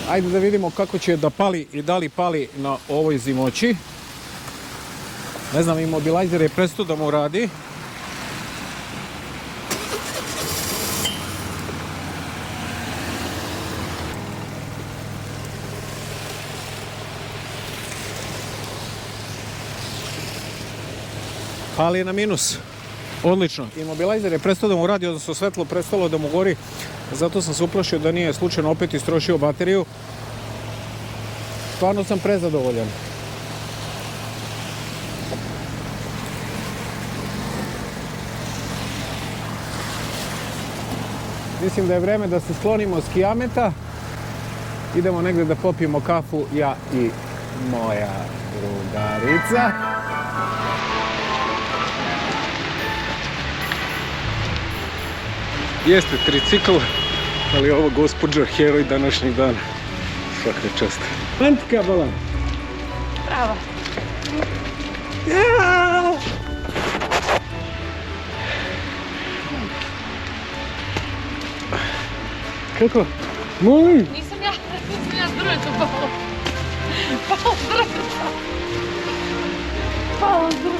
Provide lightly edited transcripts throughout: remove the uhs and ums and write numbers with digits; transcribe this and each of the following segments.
Ajde da vidimo kako će da pali i da li pali na ovoj zimoći. Ne znam, imobilizer je prestao da mu radi. Pali je na minus. Odlično. Imobilizer je prestao da mu radi, odnosno svetlo prestalo da mu gori. Zato sam se uplašio da nije slučajno opet istrošio bateriju. Stvarno sam prezadovoljan. Mislim da je vreme da se sklonimo s Kijameta. Idemo negdje da popijemo kafu, ja i moja drugarica. Jeste tricikl, ali ovo gospođa heroj današnjeg dana. Svaka čast. Antika balan. Bravo. Ja! Kako? Molim? Nisam ja s drvetom pala. Pala s drveta. Pala s drveta.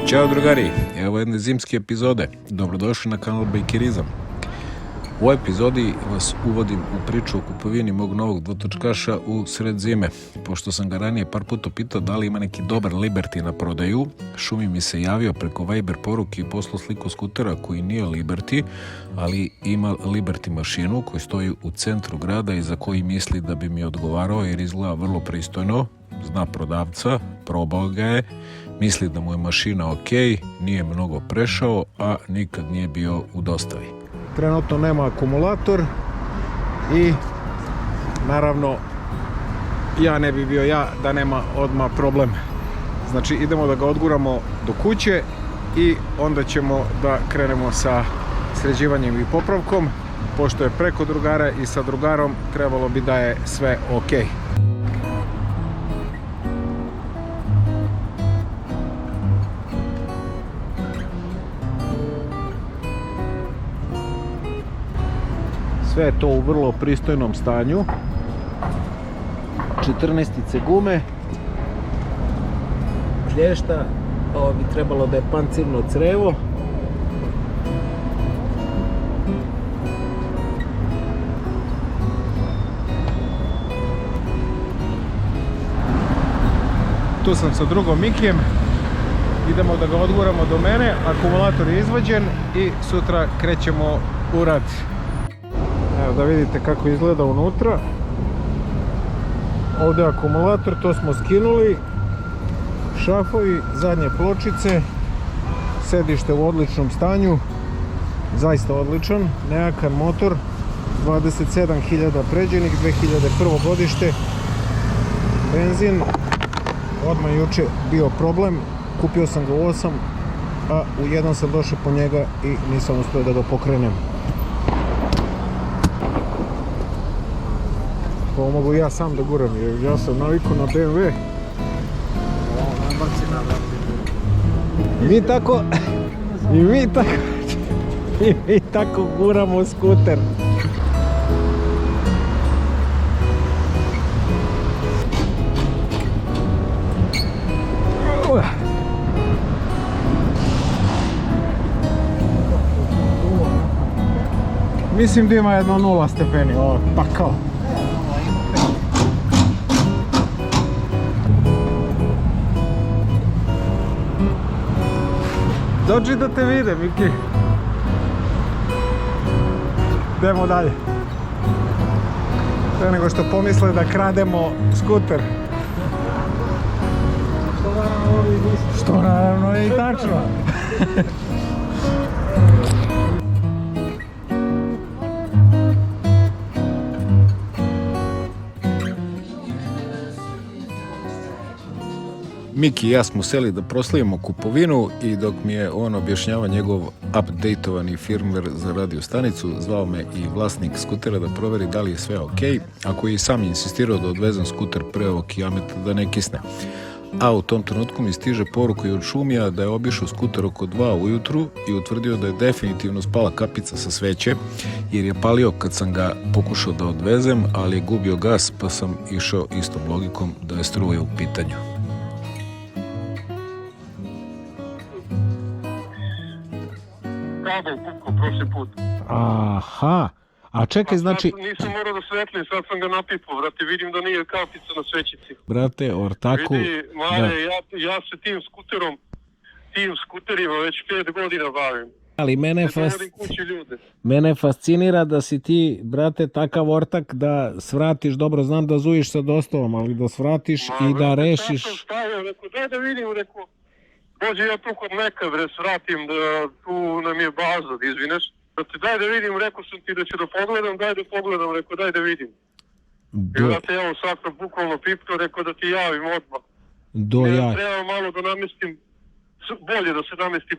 Ćao drugari, evo jedne zimske epizode. Dobrodošli na kanal Bajkerizam. U ovoj epizodi vas uvodim u priču o kupovini mog novog dvotočkaša u sred zime. Pošto sam ga ranije par puta pitao da li ima neki dobar Liberty na prodaju, Šumi mi se javio preko Viber poruke i poslao sliku skutera koji nije Liberty, ali ima Liberty mašinu koji stoji u centru grada i za koji misli da bi mi odgovarao jer izgleda vrlo pristojno. Zna prodavca, probao ga je, misli da mu je mašina ok, nije mnogo prešao, a nikad nije bio u dostavi. Trenutno nema akumulator i naravno ja ne bi bio ja da nema odmah problem. Znači idemo da ga odguramo do kuće i onda ćemo da krenemo sa sređivanjem i popravkom. Pošto je preko drugara i sa drugarom trebalo bi da je sve ok. Sve je to u vrlo pristojnom stanju. 14-ice gume. Plješta. Ovo bi trebalo da je pancirno crevo. Tu sam sa drugom Mikijem. Idemo da ga odguramo do mene. Akumulator je izvađen i sutra krećemo u rad. Evo da vidite kako izgleda unutra. Ovdje je akumulator, to smo skinuli. Šafovi, zadnje pločice. Sedište u odličnom stanju. Zaista odličan. Nejakan motor. 27.000 pređenih, 2001. godište. Benzin. Odmah juče bio problem. Kupio sam ga u 8, a u 1 sam došao po njega i nisam uspio da ga pokrenem. Ovo mogu ja sam da guram, jer ja sam navikao na BMW. I mi tako guramo skuter. Mislim da ima jedno 0 stepeni, pa kao. Dođi da te vide, Miki. Idemo dalje. Pre nego što pomisle da krademo skuter. Što naravno je i tačno. Miki i ja smo seli da proslavimo kupovinu i dok mi je on objašnjava njegov updateovani firmware za radio stanicu, zvao me i vlasnik skutera da proveri da li je sve ok, a koji je sam insistirao da odvezem skuter pre ovog Kijameta da ne kisne. A u tom trenutku mi stiže poruka i od Šumija da je obišao skuter oko 2 ujutru i utvrdio da je definitivno spala kapica sa sveće, jer je palio kad sam ga pokušao da odvezem, ali je gubio gas, pa sam išao istom logikom da je struja u pitanju. Kabel pukao prošli put. Aha, a čekaj, znači... Nisam morao da svetlim, sad sam ga napipao, brate, vidim da nije kapica na svećici. Brate, ortaku... Vidi, Mare, ja se tim skuterima već 5 godina bavim. Ali mene fascinira da si ti, brate, takav ortak da svratiš, dobro, znam da zujiš sa dostavom, ali da svratiš i da rešiš... Ja sam stavio, rekao, daj da vidim, rekao, dođe ja tu kod neka, bre, svratim, da tu nam je baza, da izvineš. Daj da vidim, rekao sam ti da ću da pogledam, daj da pogledam, rekao, daj da vidim. I brate, evo, sad sam bukvalno pipto, rekao da ti javim odmah. Treba malo da namestim, bolje da se namesti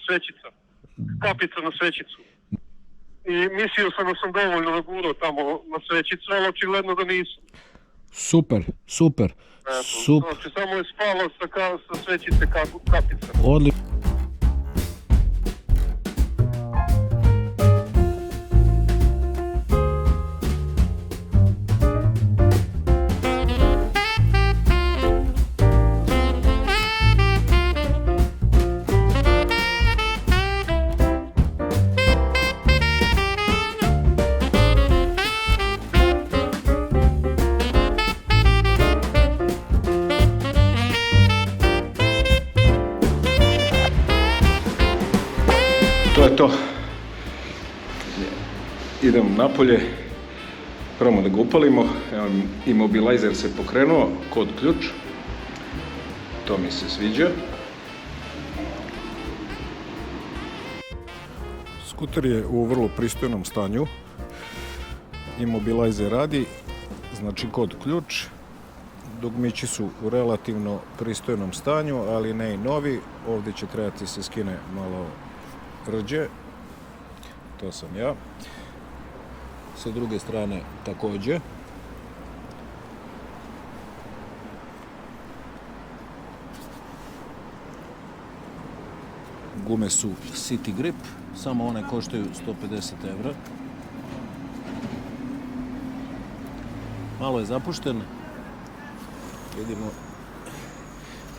svećica, kapica na svećicu. I mislio sam da sam dovoljno nagurao tamo na svećicu, ali očigledno da nisam. Super. Znači, samo je spala sa svećice kapica. Odlično. To je to. Idemo napolje, probamo da ga upalimo. Evo, imobilizer se pokrenuo, kod ključ. To mi se sviđa. Skuter je u vrlo pristojnom stanju. Imobilizer radi, znači kod ključ. Dugmići su u relativno pristojnom stanju, ali ne i novi. Ovdje će trebati se skine malo rđe, to sam ja. Sa druge strane također. Gume su City Grip, samo one koštaju 150 €. Malo je zapušten. Vidimo.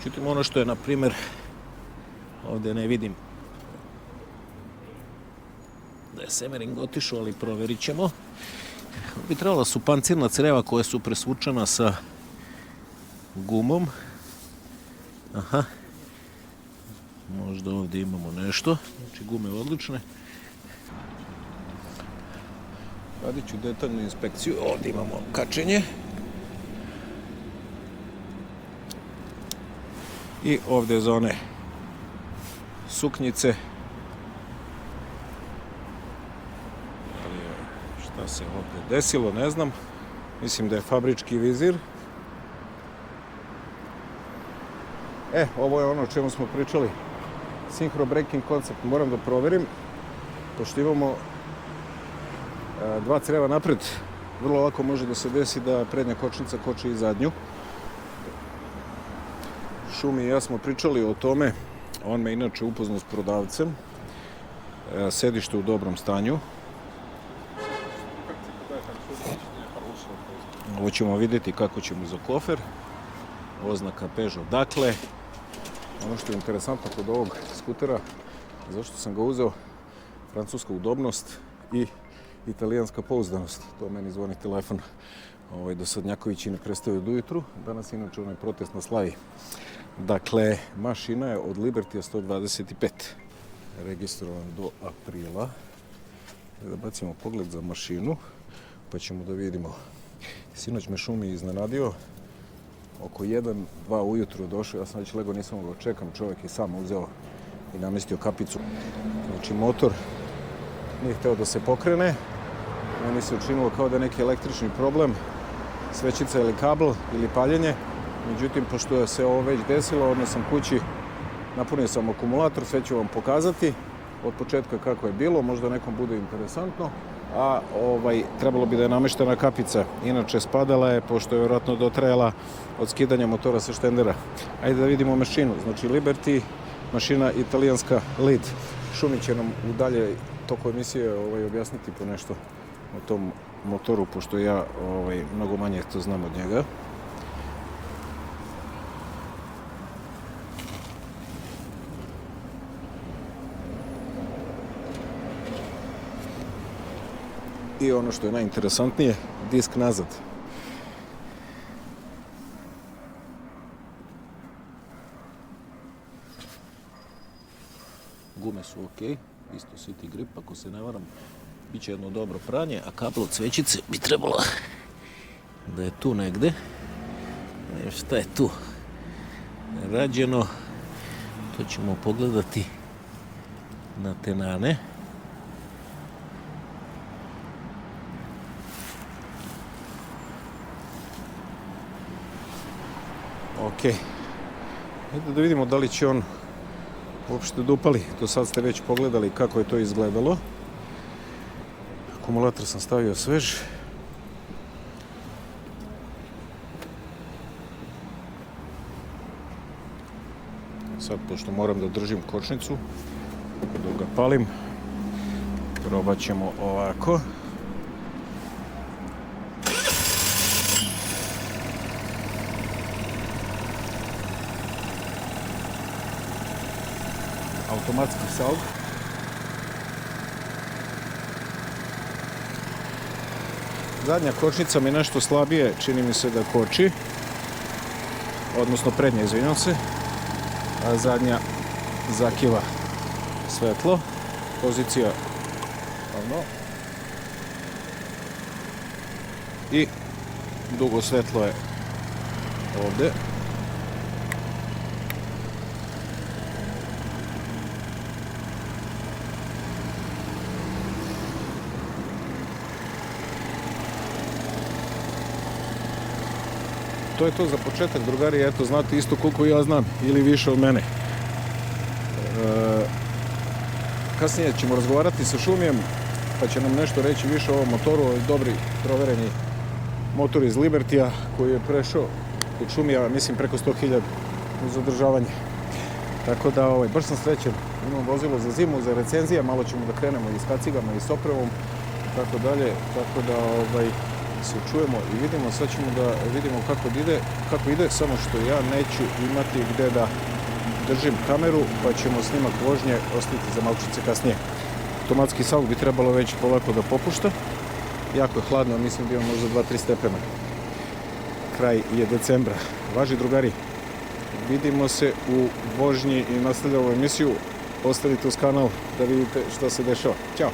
Čutim ono što je, na primjer, ovdje ne vidim da je semering otišao, ali provjerit ćemo. Bi trebala su pancirna creva koja su presvučena sa gumom. Aha. Možda ovdje imamo nešto. Znači gume odlične. Radit ću detaljnu inspekciju. Ovdje imamo kačenje. I ovdje za one suknjice. Šta se ovdje desilo, ne znam. Mislim da je fabrički vizir. Ovo je ono o čemu smo pričali. Synchro braking koncept. Moram da proverim. Pošto imamo dva creva napred, vrlo lako može da se desi da prednja kočnica koči i zadnju. Šumi i ja smo pričali o tome. On me inače upoznao s prodavcem. Sedište u dobrom stanju. Ovo ćemo vidjeti kako ćemo za kofer. Oznaka Peugeot. Dakle, ono što je interesantno kod ovog skutera, zašto sam ga uzeo, francuska udobnost i italijanska pouzdanost. To meni zvoni telefon. Dosadnjakovići ne prestaju od ujutru. Danas inače onaj protest na Slavi. Dakle, mašina je od Libertija 125. Registrovan do aprila. Da bacimo pogled za mašinu, pa ćemo da vidimo. Sinoć me Šumi iznenadio. Oko 1-2 ujutru došao, ja sam već lego, nisam mogao čekam, čovjek je sam uzeo i namestio kapicu. Znači motor nije hteo da se pokrene, meni se učinilo kao da je neki električni problem, svećica ili kabel ili paljenje. Međutim, pošto se ovo već desilo, odmah sam kući, napunio sam akumulator, sve ću vam pokazati od početka kako je bilo, možda nekom bude interesantno. a trebalo bi da je nameštena kapica. Inače spadala je, pošto je vjerojatno dotrajala od skidanja motora sa štendera. Ajde da vidimo mašinu. Znači Liberty, mašina italijanska Lead. Šumi će nam u dalje toku emisije objasniti po nešto o tom motoru, pošto ja mnogo manje to znam od njega. I ono što je najinteresantnije, disk nazad. Gume su ok, isto City Grip, ako se ne varam. Biće jedno dobro pranje, a kabel od svećice bi trebalo da je tu negde. Šta je tu rađeno, to ćemo pogledati na tenane. Ok, ajde da vidimo da li će on uopšte da upali. Do sad ste već pogledali kako je to izgledalo. Akumulator sam stavio svež. Sad, pošto moram da držim kočnicu dok ga palim, probat ćemo ovako. Automatski salg. Zadnja kočnica mi nešto slabije, čini mi se da koči. Odnosno prednja, izvinjam se. A zadnja zakiva svetlo. Pozicija ono. I dugo svetlo je ovde. To je to za početak, drugari, eto, znate isto koliko ja znam, ili više od mene. Kasnije ćemo razgovarati sa Šumijem, pa će nam nešto reći više o ovom motoru, ovaj dobri, provereni motor iz Libertija, koji je prešao kod Šumija, mislim, preko 100.000 uz održavanje. Tako da, baš sam srećen, imam vozilo za zimu, za recenzija, malo ćemo da krenemo i s kacigama i s opremom, tako dalje, tako da, se čujemo i vidimo. Sad ćemo da vidimo kako ide, samo što ja neću imati gde da držim kameru, pa ćemo snimak vožnje ostaviti za malčice kasnije. Automatski salg bi trebalo već polako da popušta. Jako je hladno, mislim da imam možda 2-3 stepena. Kraj je decembra. Važi, drugari, vidimo se u vožnji i nastavljamo emisiju. Ostavite uz kanal da vidite što se dešava. Ćao!